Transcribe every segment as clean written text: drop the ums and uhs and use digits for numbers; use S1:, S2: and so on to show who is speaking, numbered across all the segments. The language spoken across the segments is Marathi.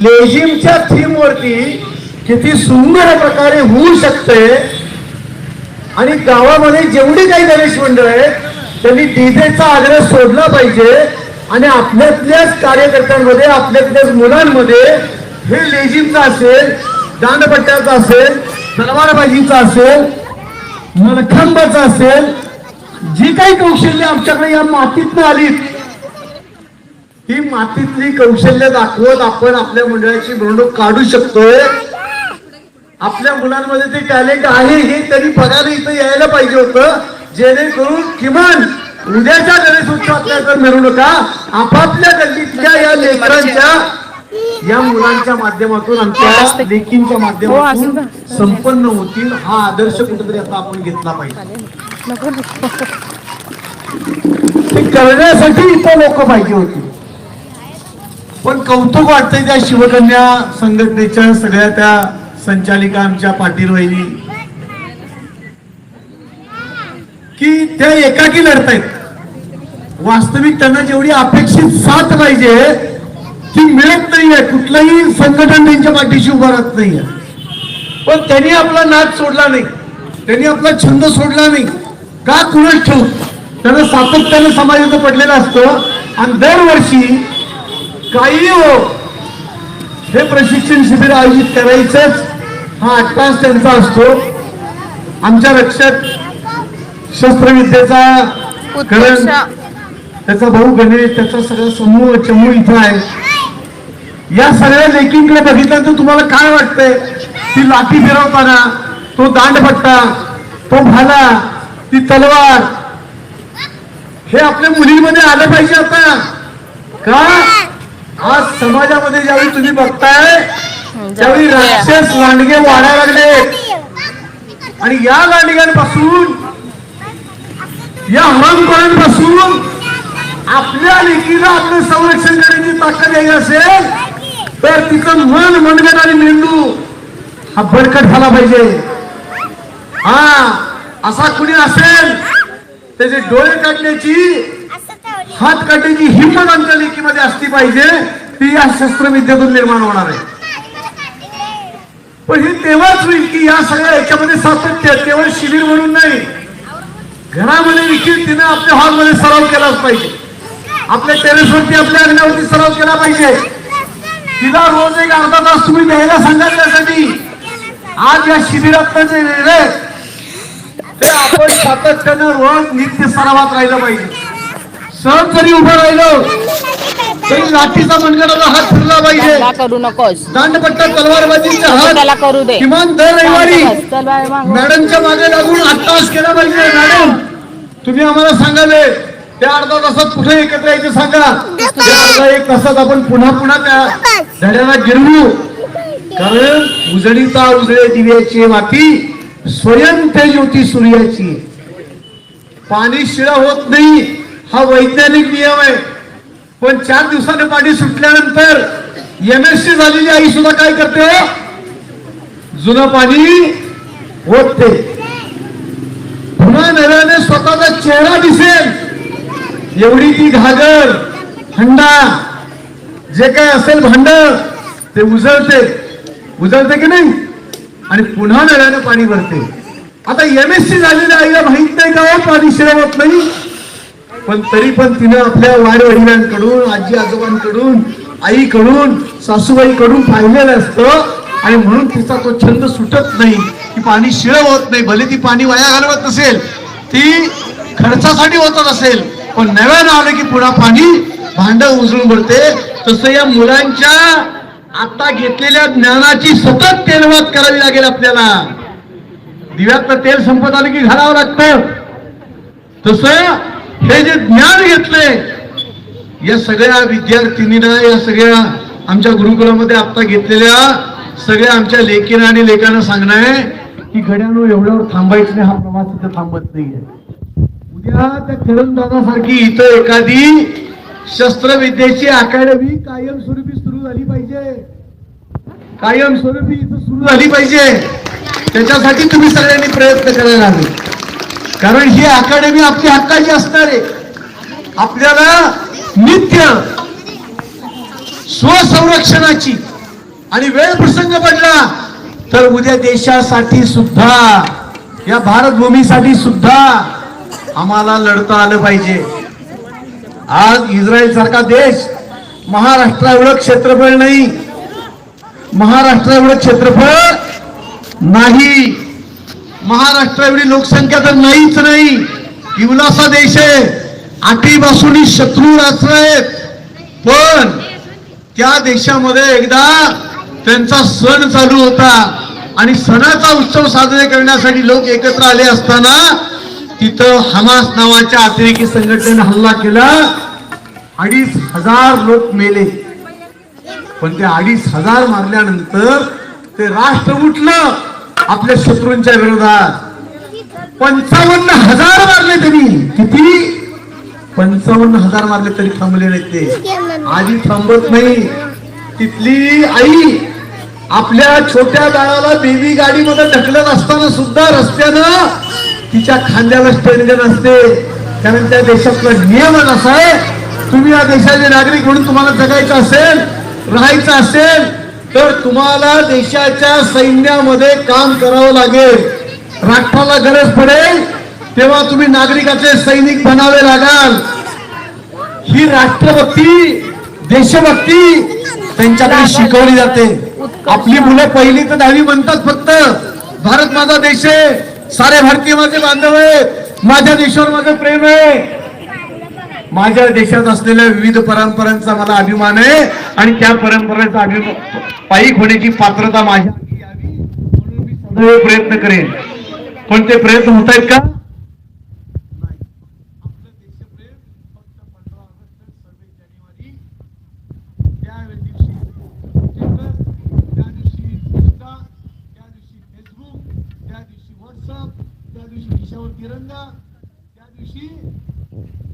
S1: लेझिमच्या थीम वरती किती सुंदर प्रकारे होऊ शकते आणि गावामध्ये जेवढी काही गणेश मंडळ आहेत त्यांनी डीजेचा आग्रह सोडला पाहिजे आणि आपल्यातल्याच कार्यकर्त्यांमध्ये आपल्यातल्याच मुलांमध्ये हे लेझिमचा असेल, दांडपट्ट्याचा असेल, तलवारबाजीचा असेल, मलखांबाचा असेल, जी काही कौशल्य आमच्याकडे या मातीतनं आली ही मातीतली कौशल्य दाखवत आपण आपल्या मंडळाची मिरवणूक काढू शकतोय. आपल्या मुलांमध्ये ते टॅलेंट आहे हे त्यांनी बघायला इथं यायला पाहिजे होतं, जेणेकरून किमान उद्याच्या गणेशोत्सवातल्या मिरवणुका आपापल्या गल्लीतल्या या लेकरांच्या या मुलांच्या माध्यमातून आमच्या लेकींच्या माध्यमातून संपन्न होतील. हा आदर्श कुठेतरी आता आपण घेतला पाहिजे. ते करण्यासाठी इथं लोक पाहिजे होती. पण कौतुक वाटतंय त्या शिवकन्या संघटनेच्या सगळ्या त्या संचालिका आमच्या पाटील वहिनी की त्या एकाकी लढतायत. वास्तविक त्यांना जेवढी अपेक्षित साथ पाहिजे ती मिळत नाहीये. कुठलंही संघटन त्यांच्या पाठीशी उभा राहत नाहीये. पण त्यांनी आपला नाद सोडला नाही, त्यांनी आपला छंद सोडला नाही. का कुणाच ठेवू, त्यांना सातत्याने समाजात पडलेलं असतं आणि दरवर्षी काही हो हे प्रशिक्षण शिबिर आयोजित करायचंच हा अट्टास त्यांचा असतो. आमच्या रक्षक शस्त्रविद्येचा करण त्याचा भाऊ गणेश, त्याचा सगळा समूह चमू इथं आहे. या सगळ्या लेकींकडे बघितल्यानंतर तुम्हाला काय वाटतंय? ती लाठी फिरवताना, तो दांडपट्टा, तो भाला, ती तलवार हे आपल्या मुलींमध्ये आलं पाहिजे. आता का आज समाजामध्ये ज्यावेळी तुम्ही बघताय त्यावेळी राक्षस लांडगे वाढायला लागले आणि या लांडग्यांपासून, या हरामखोरांपासून आपल्या लेकीला आपलं संरक्षण करण्याची ताकद यायची असेल तर तिचं मन, मनगट आणि मेंदू हा बळकट झाला पाहिजे. हा असा कुणी असेल त्याचे डोळे काढण्याची, हात काढण्याची हिंमत आमच्या लेकीमध्ये असली पाहिजे. ती या शस्त्रविद्येतून निर्माण होणार आहे. पण हे तेव्हाच होईल की या सगळ्या याच्यामध्ये सातत्य केवळ शिबिर म्हणून नाही, घरामध्ये देखील तिने आपल्या हॉलमध्ये सराव केलाच पाहिजे. आपल्या टेरेसवरती, आपल्या अंगणावरती सराव केला पाहिजे. तिला रोज एक अर्धा तास तुम्ही द्यायला सांगा त्यासाठी. आज या शिबिरात जे वेळ ते आपण सातत्यानं रोज नित्य सरावात राहिलं पाहिजे. सहज जरी उभं राहिलो तरी लाठीचा मनगटाचा हात फिरला पाहिजे.
S2: करू नकोस
S1: दांडपट्टा, तलवारबाजीचा हात
S2: करू दे.
S1: किमान दर रविवारी मॅडमच्या मागे लागून 8 तास केला पाहिजे. मॅडम तुम्ही आम्हाला सांगाले त्या अर्धा तासात कुठे एकत्र यायचं सांगा. त्या अर्धा 1 तासात आपण पुन्हा पुन्हा त्या धड्याला गिरवू. कारण उजळीचा उजळे दिव्याची वाती स्वयं ते ज्योती सूर्याची. पाणी शिळा होत नाही हा वैज्ञानिक नियम आहे. पण 4 दिवसाने पाणी सुटल्यानंतर MSc झालेली आई सुद्धा काय करते? जुनं पाणी ओतते. पुन्हा नव्याने स्वतःचा चेहरा दिसेल एवढी ती घागर, हंडा, जे काय असेल भांड ते उजळते की नाही आणि पुन्हा नव्याने पाणी भरते. आता MSc झालेल्या आईला माहित नाही का पाणी शिळा होत नाही. पण तरी पण तिनं आपल्या वाडवडिलांकडून, आजी आजोबांकडून, आईकडून, सासूबाईकडून पाहिलेलं असतं आणि म्हणून तिचा तो छंद सुटत नाही की पाणी शिळं होत नाही. भले ती पाणी वाया घालवत नसेल, ती खर्चासाठी होत असेल, पण नव्यानं आलं की पुन्हा पाणी भांड उजळून भरते. तसं या मुलांच्या आता घेतलेल्या ज्ञानाची सतत तेलवात करावी लागेल आपल्याला. दिव्यातलं तेल संपत आलं की घालावं लागतं. तसं हे जे ज्ञान घेतले या सगळ्या विद्यार्थिनींना, या सगळ्या आमच्या गुरुकुलामध्ये आता घेतलेल्या सगळ्या आमच्या लेकींना आणि लेकांना सांगणं आहे की घड्यानो एवढ्यावर थांबायचं नाही. हा प्रवास इथं थांबत नाहीये. उद्या त्या किरणदादासारखी इथं एखादी शस्त्रविद्येची अकॅडमी कायमस्वरूपी सुरू झाली पाहिजे. कायमस्वरूपी इथं सुरू झाली पाहिजे. त्याच्यासाठी तुम्ही सगळ्यांनी प्रयत्न करायला हवे. कारण ही अकॅडमी आपली हक्काची असणार आहे. आपल्याला नित्य स्वसंरक्षणाची आणि वेळ प्रसंग पडला तर उद्या देशासाठी सुद्धा, या भारत भूमीसाठी सुद्धा आम्हाला लढता आलं पाहिजे. आज इस्रायल सारखा देश महाराष्ट्रा एवढं क्षेत्रफळ नाही, महाराष्ट्र एवढं क्षेत्रफळ नाही, महाराष्ट्र एवढी लोकसंख्या तर नाहीच नाही. इवलासा देश आहे, आठीपासून शत्रू राष्ट्र आहेत. पण त्या देशामध्ये एकदा त्यांचा सण चालू होता आणि सणाचा उत्सव साजरे करण्यासाठी लोक एकत्र आले असताना तिथं हमास नावाच्या अतिरेकी संघटनेने हल्ला केला. 2,500 लोक मेले. पण ते 2,500 मारल्यानंतर ते राष्ट्र उठलं आपल्या शत्रूंच्या विरोधात. 55,000 मारले त्यांनी. किती? 55,000 मारले तरी थांबले नाही ते. आधी थांबत नाही. तिथली आई आपल्या छोट्या बाळाला बेबी गाडीमध्ये ढकलत असताना सुद्धा रस्त्यानं तिच्या खांद्याला स्टेंजन असते. कारण त्या देशातला नियमच असा आहे, तुम्ही या देशाचे नागरिक म्हणून तुम्हाला जगायचं असेल, राहायचं असेल तर तुम्हाला देशाच्या सैन्यामध्ये काम करावं लागेल. राष्ट्राला गरज पडेल तेव्हा तुम्ही नागरिकाचे सैनिक बनावे लागाल. ही राष्ट्रभक्ती, देशभक्ती त्यांच्याकडे शिकवली जाते. आपली मुलं 1ली ते 10वी म्हणतात फक्त भारत माझा देश आहे, सारे भारतीय माझे बांधव आहे, माझ्या देशावर माझं प्रेम आहे. माझ्या देशात असलेल्या विविध परंपरांचा मला अभिमान आहे आणि त्या परंपरेचा पायीक होण्याची पात्रता माझ्या यावी म्हणून मी सदैव प्रयत्न करेन. पण ते प्रयत्न होत आहेत का? आपलं देशप्रेम फक्त 15 ऑगस्ट 26 जानेवारी त्या दिवशी, त्या दिवशी इंस्टा, त्या दिवशी फेसबुक, त्या दिवशी व्हॉट्सअप, त्या दिवशी देशावर तिरंगा, त्या दिवशी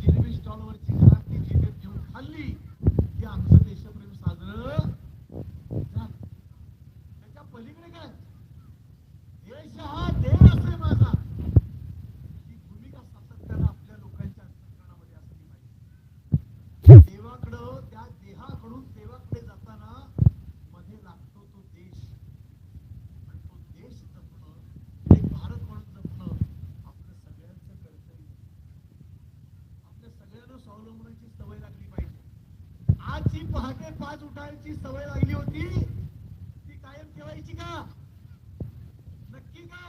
S1: जिलेबी स्टॉलवरची घरातली जिलेबी घेऊन खाल्ली की आमचं देशप्रेम साजरं. त्याच्या पलीकडे काय? देश हा देव असे माझा, ही भूमिका सातत्यानं आपल्या लोकांच्या अंतःकरणामध्ये असली पाहिजे. देवाकडं, त्या देहाकडून देवाकडे जाताना मध्ये लागतो तो देश, आणि तो देश जपणं, एक भारत म्हणून जपणं आपलं सगळ्यांचं कर्तव्य. आपल्या सगळ्यांना स्वावलंबनाची सवय लागली पाहिजे. आज जी पहाटे 5 उठायची सवय लागली होती ती कायम ठेवायची का? नक्की का?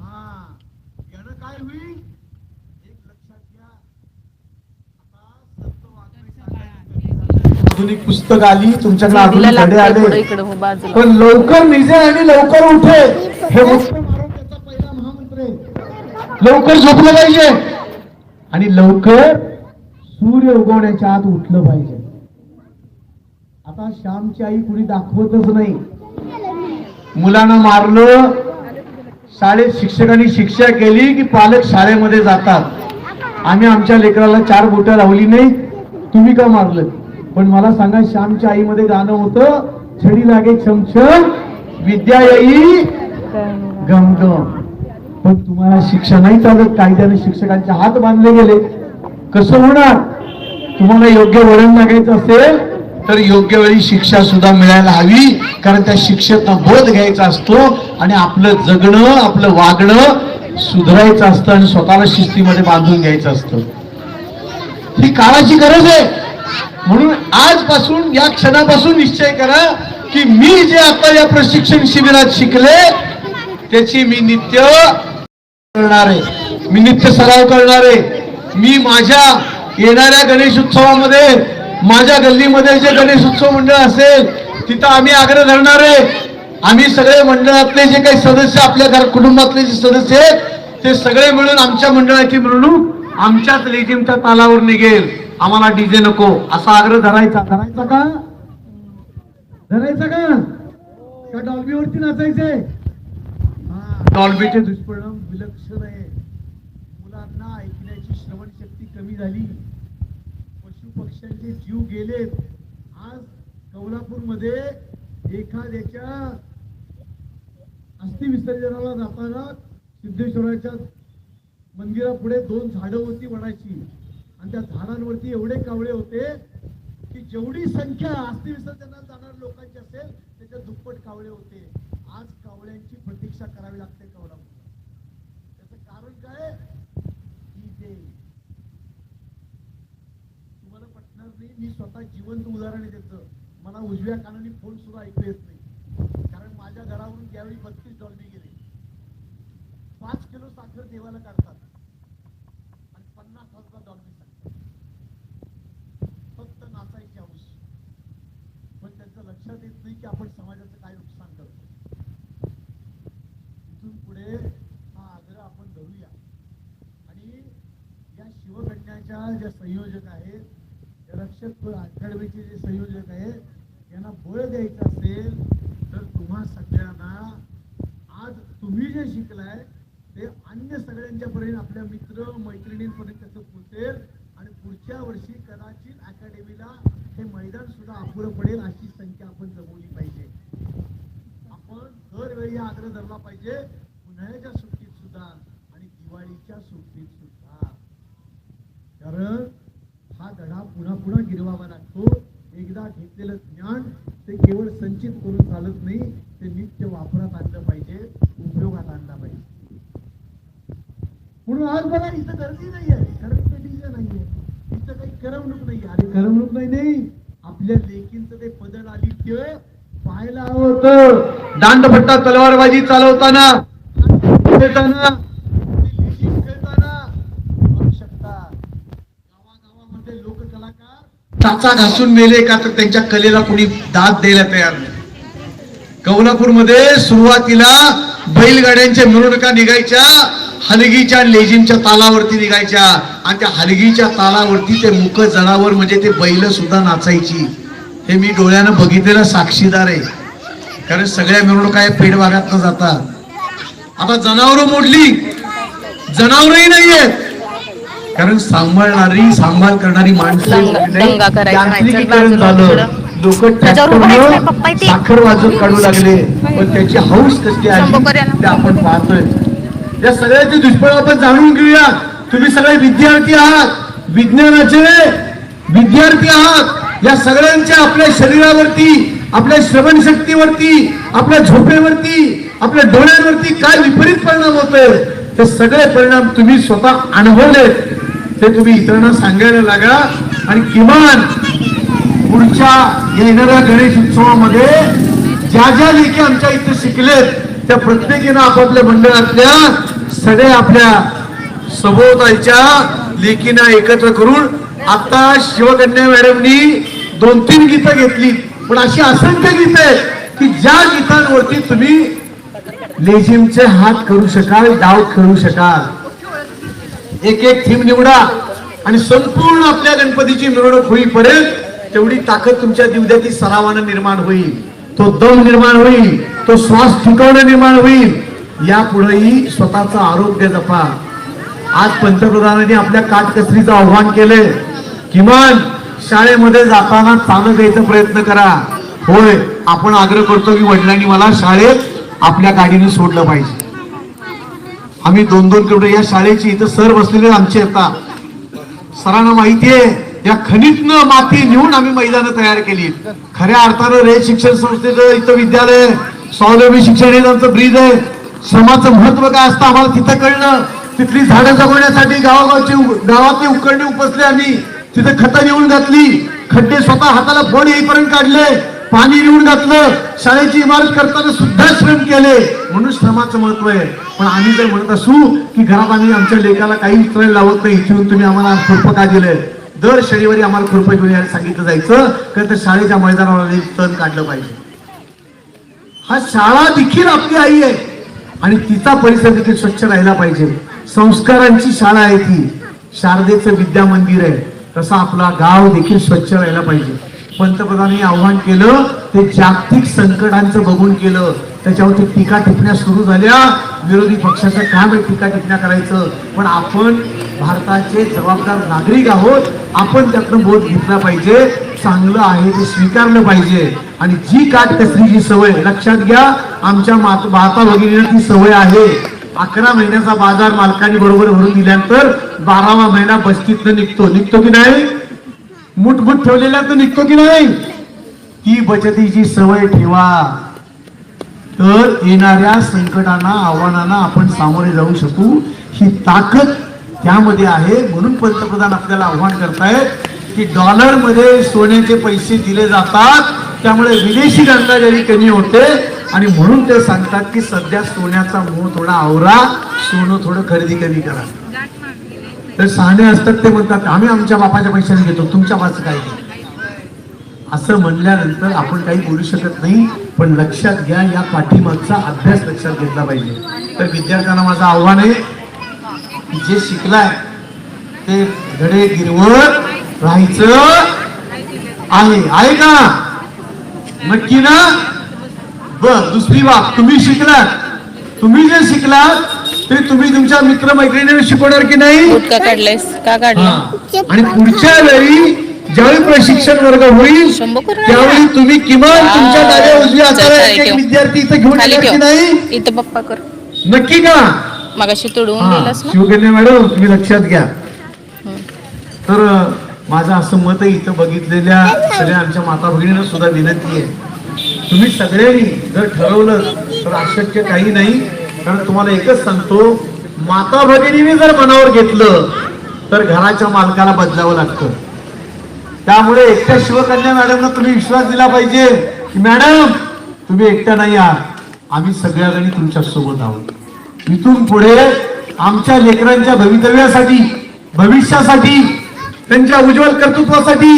S1: हा, यानं काय होईल एक लक्षात घ्या. आता संत वाङ्मय आधुनिक पुस्तक आली, तुमच्याकडे आधुनिक धडे आले, पण लवकर निजे आणि लवकर उठे हे उत्तम आरोग्याचा पहिला महामंत्र आहे. लवकर झोपलं पाहिजे आणि लवकर सूर्य उगवण्याच्या आत उठलं पाहिजे. आता श्यामची आई कुणी दाखवतच नाही. मुलांना मारलं, शाळेत शिक्षकांनी शिक्षा केली की पालक शाळेमध्ये जातात. आम्ही आमच्या लेकराला 4 बोटं लावली नाही, तुम्ही का मारलं? पण मला सांगा, श्यामच्या आईमध्ये गाणं होतं, छडी लागे छमछम विद्या येई गमगम. पण तुम्हाला शिक्षा नाही चालत, कायद्याने शिक्षकांचे हात बांधले गेले. कसं होणार? तुम्हाला योग्य वळण लागायचं असेल तर योग्य वेळी शिक्षा सुद्धा मिळायला हवी. कारण त्या शिक्षेचा बोध घ्यायचा असतो आणि आपलं जगणं, आपलं वागणं सुधारायचं असतं आणि स्वतःला शिस्तीमध्ये बांधून घ्यायचं असतं. ही काळाची गरज आहे. म्हणून आजपासून, या क्षणापासून निश्चय करा की मी जे आता या प्रशिक्षण शिबिरात शिकले त्याची मी नित्य करणार आहे, मी नित्य सराव करणार आहे. मी माझ्या येणाऱ्या गणेश उत्सवामध्ये, माझ्या गल्लीमध्ये जे गणेश उत्सव मंडळ असेल तिथं आम्ही आग्रह धरणार आहे. आम्ही सगळे मंडळातले जे काही सदस्य, आपल्या घर कुटुंबातले जे सदस्य आहेत ते सगळे मिळून आमच्या मंडळाची मिरवणूक आमच्याच लेझिमच्या तालावर निघेल. आम्हाला डीजे नको असा आग्रह धरायचा. धरायचा का? धरायचा का डॉल्बीवरती नाचायचंय? डॉल्बीचे दुष्परिणाम विलक्षण आहे. मुलांना ऐकण्याची श्रवणशक्ती कमी झाली, पशु पक्ष्यांचे जीव गेलेत. आज कोल्हापूरमध्ये एखाद्याच्या अस्थि विसर्जनाला जाताना सिद्धेश्वराच्या मंदिरापुढे 2 झाडं होती वडाची, आणि त्या झाडांवरती एवढे कावळे होते की जेवढी संख्या अस्थि विसर्जनाला जाणाऱ्या लोकांची असेल दुप्पट कावळे होते, आज कावळ्यांची प्रतीक्षा करावी लागते कोल्हापूरला. त्याचं कारण काय? की ते तुम्हाला पटणार नाही, मी स्वतः जिवंत उदाहरण आहे त्याचं. मला उजव्या कानाने फोन सुद्धा ऐकू येत नाही, कारण माझ्या घरावरून त्यावेळी 32 डॉल्बी गेले. 5 किलो साखर देवाला काढतात आणि 50,000 डॉल्बी सांगतात, फक्त नाचायची हौस. पण त्यांचं लक्षात येत नाही की आपण समाजाचं काय नुकसान करतो. इथून पुढे हा आग्रह आपण धरूया आणि या शिवकन्याच्या ज्या संयोजक आहेत, रक्षक अकॅडमीचे जे संयोजक आहेत, यांना बळ द्यायचं असेल तर तुम्हा सगळ्यांना आज तुम्ही जे शिकलाय ते अन्य सगळ्यांच्या पर्यंत, आपल्या मित्र मैत्रिणींपर्यंत त्याचं पोचेल आणि पुढच्या वर्षी कदाचित अकॅडमीला हे मैदान सुद्धा अपुरं पडेल अशी संख्या आपण जमवली पाहिजे. आपण दरवेळी आग्रह धरला पाहिजे, उन्हाळ्याच्या सुट्टीत सुद्धा आणि दिवाळीच्या सुट्टीत सुद्धा. कारण हा धडा पुन्हा पुन्हा गिरवावा लागतो. एकदा घेतलेलं ज्ञान ते केवळ संचित करून चालत नाही, ते नित्य वापरात आणलं पाहिजे, उपयोगात आणलं पाहिजे. म्हणून आज बघा इथं गर्दी नाहीये, कारण इथं डीजे नाहीये, इथं काही करमणूक नाही. अरे करमणूक नाही, आपल्या लेकींचं ते पदर आदित्य पाहायला हवं होतं. दांडपट्टा तलवारबाजी चालवताना, खेळताना, बघू शकता गावागावामध्ये लोक कलाकार टाचा घासून मेले का तर त्यांच्या कलेला कोणी दाद द्यायला तयार नाही. कोल्हापूरमध्ये सुरुवातीला बैलगाड्यांच्या मिरवणुका निघायच्या, हलगीच्या लेझिमच्या तालावरती निघायच्या आणि त्या हलगीच्या तालावरती ते मुक जनावर म्हणजे ते बैल सुद्धा नाचायची. हे मी डोळ्यानं बघितलेलं साक्षीदार आहे. कारण सगळ्या मिरवणुका पेठ भागात न जातात. आता जनावरं मोडली, जनावरही नाहीयेत, कारण सांभाळ करणारी माणसं झालं. लोक ट्रॅक्टरवर साखर वाजवून काढू लागले, पण त्याची हौस कसली आहे ते आपण पाहतोय. या सगळ्याचे दुष्परिणाम आपण जाणून घेऊया. तुम्ही सगळे विद्यार्थी आहात, विज्ञानाचे विद्यार्थी आहात. या सगळ्यांच्या आपल्या शरीरावरती, आपल्या श्रवणशक्तीवरती, आपल्या झोपेवरती, आपल्या डोळ्यांवरती काय विपरीत परिणाम होतोय, ते सगळे परिणाम तुम्ही स्वतः अनुभवले, ते तुम्ही इतरांना सांगायला लागा. आणि किमान पुढच्या येणाऱ्या गणेश उत्सवामध्ये ज्या ज्या लेखी आमच्या इथे शिकलेत त्या प्रत्येकीनं आपापल्या मंडळातल्या सगळे आपल्या सभोवतालच्या लेखींना एकत्र करून, आता शिवकन्या मॅडमनी 2-3 गीतं घेतली, पण अशी असंख्य गीतं आहेत की ज्या गीतांवरती तुम्ही लेझिमचे हात करू शकाल, डाव खेळू शकाल. एक एक थीम निवडा आणि संपूर्ण आपल्या गणपतीची मिरवणूक होईपर्यंत तेवढी ताकद तुमच्या दिवद्याती सरावानं निर्माण होईल, तो दम निर्माण होईल, तो श्वास ठिकावणं निर्माण होईल. यापुढेही स्वतःचं आरोग्य जपा. आज पंतप्रधानांनी आपल्या काटकसरीचं आव्हान केलंय, किमान शाळेमध्ये जाताना चालत यायचा प्रयत्न करा. होय, आपण आग्रह करतो की वडिलांनी मला शाळेत आपल्या गाडीने सोडलं पाहिजे. आम्ही 2-2 किलोमीटर या शाळेची इथं सर बसलेले आमचे येतात. सरांना माहितीये या खनितनं माती नेऊन आम्ही मैदानं तयार केली. खऱ्या अर्थानं रेत शिक्षण संस्थेचं इथं विद्यालय, स्वावलंबी शिक्षण हे आमचं ब्रीज आहे. श्रमाचं महत्व काय असतं आम्हाला तिथं कळलं. तिथली झाडं जगवण्यासाठी गावातले उकरणे उपसले, आम्ही तिथे खतं नेऊन घातली, खड्डे स्वतः हाताला फोड येईपर्यंत काढले, पाणी नेऊन घातलं, शाळेची इमारत करताना सुद्धा श्रम केले. म्हणून श्रमाचं महत्व आहे. पण आम्ही जर म्हणत असू की घरात आम्ही आमच्या लेकाला काही विचारायला लावत नाही, इथून तुम्ही आम्हाला खुरपं का दिलंय, दर शनिवारी आम्हाला खुरपं घेऊन यायला सांगितलं जायचं, तर शाळेच्या मैदानावर तण काढलं पाहिजे. हा शाळा देखील आपली आई आहे आणि तिचा परिसर देखील स्वच्छ राहिला पाहिजे. संस्कारांची शाळा आहे ती, शारदेचं विद्या मंदिर आहे. तसा आपला गाव देखील स्वच्छ राहिला पाहिजे. पंतप्रधानांनी आव्हान केलं ते जागतिक संकटांचं बघून केलं. त्याच्यावरती टीका टिप्पण्या सुरू झाल्या. विरोधी पक्षाचं काम आहे टीका टिप्पण्या करायचं, पण आपण भारताचे जबाबदार नागरिक आहोत. आपण त्यातनं बोध घेतला पाहिजे, चांगलं आहे ते स्वीकारलं पाहिजे. आणि जी काटकसरीची सवय, लक्षात घ्या, आमच्या माता भगिनींना ती सवय आहे. 11 महिन्याचा बाजार मालकांनी बरोबर भरून दिल्यानंतर 12वा महिना बस्तीतनं निघतो की नाही, मुठमुठ ठेवलेल्या तर निघतो की नाही. ती बचतीची सवय ठेवा. तर येणाऱ्या संकटांना आव्हानांना आपण सामोरे जाऊ शकू, ही ताकद त्यामध्ये आहे. म्हणून पंतप्रधान आपल्याला आव्हान करतायत की डॉलरमध्ये सोन्याचे पैसे दिले जातात, त्यामुळे विदेशी गंगाजळी कमी होते. आणि म्हणून ते सांगतात की सध्या सोन्याचा मोह थोडा आवरा, सोनं थोडं खरेदी कमी करा. तर शहाणे असतात ते म्हणतात आम्ही आमच्या बापाच्या पैशाने घेतो, तुमच्या बाचं काय घेतो. असं म्हणल्यानंतर आपण काही बोलू शकत नाही. पण लक्षात घ्या, या पाठीमागचा अभ्यास लक्षात घेतला पाहिजे. तर विद्यार्थ्यांना माझं आव्हान आहे की जे शिकलाय ते धडे गिरवत राहायचं आहे का? नक्की ना? बर, दुसरी बाब, तुम्ही शिकलात, तुम्ही जे शिकलात ते तुम्ही तुमच्या मित्र मैत्रिणींना शिकवणार की नाही?
S2: का काढलेस? का काढलं?
S1: आणि पुढच्या वेळी ज्यावेळी प्रशिक्षण वर्ग होईल त्यावेळी तुम्ही किमान तुमच्या डाव्या उजव्या हाताला एक विद्यार्थी इथं घेऊन येणार की नाही?
S2: इथं पप्पा कर.
S1: नक्की का?
S2: मगाशी तुडवून दिलास ना?
S1: शिवकन्या मॅडम, तुम्ही लक्षात घ्या. तर माझं असं मत आहे, इथं बघितलेल्या सगळ्या आमच्या माता भगिनींना सुद्धा विनंती आहे, तुम्ही सगळ्यांनी जर ठरवलं तर अशक्य काही नाही. कारण तुम्हाला एकच सांगतो, माता भगिनीने जर मनावर घेतलं तर घराच्या मालकाला बदलावं लागतं. त्यामुळे एकट्या शिवकन्या मॅडमना तुम्ही विश्वास दिला पाहिजे की मॅडम तुम्ही एकट्या नाही आहात, आम्ही सगळ्याजणी तुमच्या सोबत आहोत. इथून पुढे आमच्या लेकरांच्या भवितव्यासाठी, भविष्यासाठी, त्यांच्या उज्ज्वल कर्तृत्वासाठी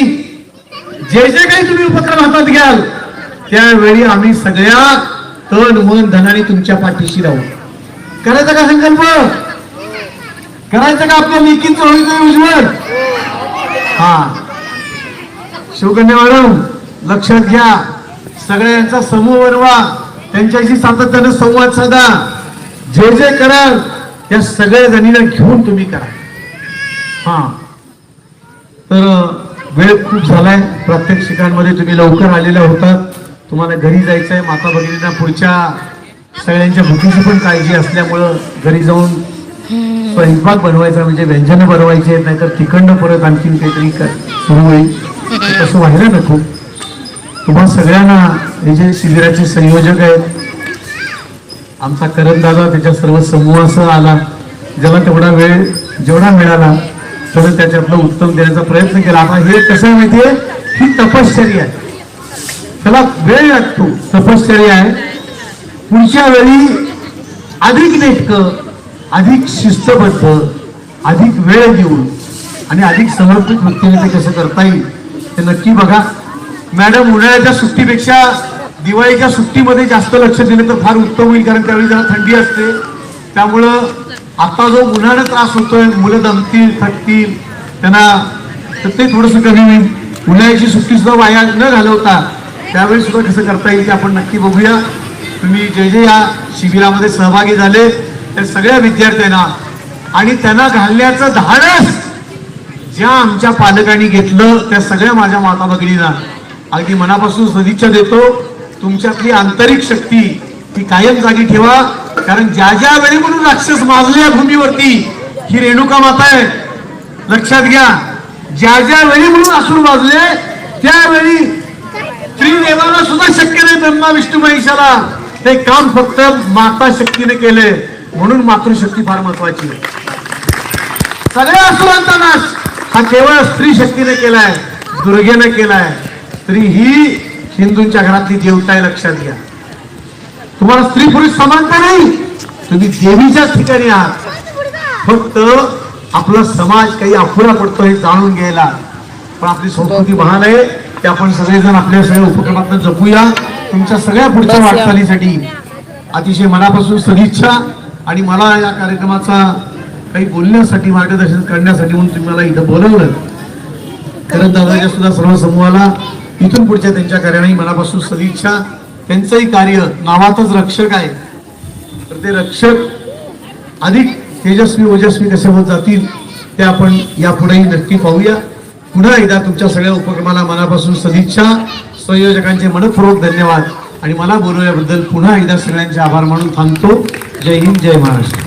S1: जे जे काही तुम्ही उपक्रम हातात घ्याल त्यावेळी आम्ही सगळ्या तन मन धनाने तुमच्या पाठीशी राहू. करायचा का संकल्प? करायचं का आपल्या लेकींचं होईल उज्ज्वल? हा, शिवकन्या मॅडम लक्षात घ्या, सगळ्यांचा समूह बनवा, त्यांच्याशी सातत्याने संवाद साधा. जे जे कराल त्या सगळ्या जणीला घेऊन तुम्ही करा. हा, तर वेळ खूप झालाय. प्रात्यक्षिकांमध्ये तुम्ही लवकर आलेल्या होतात, तुम्हाला घरी जायचंय. माता भगिनींना पुढच्या सगळ्यांच्या भूकीची पण काळजी असल्यामुळं घरी जाऊन स्वयंपाक बनवायचा, म्हणजे व्यंजन बनवायचे, नाहीतर तिकडनं परत आणखीन काहीतरी सुरू होईल. तसं व्हायला नको. तुम्हा सगळ्यांना हे जे शिबिराचे संयोजक आहेत, आमचा करण दादा त्याच्या सर्व समूहासह आला, ज्याला तेवढा वेळ जेवढा मिळाला तेवढं त्याच्यातलं उत्तम देण्याचा प्रयत्न केला. आता हे कसं आहे माहितीये, ही तपश्चर्या आहे, त्याला वेळ लागतो, तपश्चर्या आहे. पुढच्या वेळी अधिक नेटकं, अधिक शिस्तबद्ध, अधिक वेळ देऊन आणि अधिक समर्पित वृत्तीने ते कसं करता येईल ते नक्की बघा. मॅडम उन्हाळ्याच्या सुट्टीपेक्षा दिवाळीच्या सुट्टीमध्ये जास्त लक्ष दिलं तर फार उत्तम होईल, कारण त्यावेळी जरा थंडी असते. त्यामुळं आता जो उन्हाळा त्रास होतोय, मुलं दमतील, थकतील, त्यांना तर ते थोडंसं कमी होईल. उन्हाळ्याची सुट्टी सुद्धा वाया न घालवता त्यावेळी सुद्धा कसं करता येईल ते आपण नक्की बघूया. तुम्ही जे जे या शिबिरामध्ये सहभागी झाले त्या सगळ्या विद्यार्थ्यांना आणि त्यांना घालण्याचं धाडस ज्या आमच्या पालकांनी घेतलं त्या सगळ्या माझ्या माता भगिनींना अगदी मनापासून सदिच्छा देतो. तुमच्यातली आंतरिक शक्ती ती कायम जागी ठेवा, कारण ज्या ज्या वेळी म्हणून राक्षस माजले या भूमीवरती ही रेणुका माता आहे. लक्षात घ्या, ज्या ज्या वेळी म्हणून असुर माजले त्यावेळी त्रिदेवाला सुद्धा शक्य नाही, ब्रह्मा विष्णू महेशाला. ते काम फक्त माता शक्तीने केले, म्हणून मातृशक्ती फार महत्वाची आहे. सगळ्या असुरांचा नाश हा केवळ स्त्री शक्तीने केलाय, दुर्गेने केलाय. स्त्री ही हिंदूंच्या घरातली देवता आहे, लक्षात घ्या. तुम्हाला स्त्री पुरुष समानता नाही, तुम्ही देवीच्याच ठिकाणी आहात. फक्त आपला समाज काही अपुरा पडतो हे जाणून घ्यायला. पण आपली संस्कृती महान आहे, ते आपण सगळेजण आपल्या सगळ्या उपक्रमातून जपूया. तुमच्या सगळ्या पुढच्या वाटचालीसाठी अतिशय मनापासून सदिच्छा. आणि मला या कार्यक्रमाचा काही बोलण्यासाठी, मार्गदर्शन करण्यासाठी म्हणून तुम्ही मला इथं बोलवलं. करण दादाच्या सुद्धा सर्व समूहाला इथून पुढच्या त्यांच्या कार्याने मनापासून सदिच्छा. त्यांचंही कार्य नावातच रक्षक आहे, तर ते रक्षक अधिक तेजस्वी ओजस्वी कसे होत जातील ते आपण यापुढेही नक्की पाहूया. पुन्हा एकदा तुमच्या सगळ्या उपक्रमाला मनापासून सदिच्छा. संयोजकांचे मनपूर्वक धन्यवाद आणि मला बोलवल्याबद्दल पुन्हा एकदा सगळ्यांचे आभार मानून थांबतो. जय हिंद, जय महाराष्ट्र.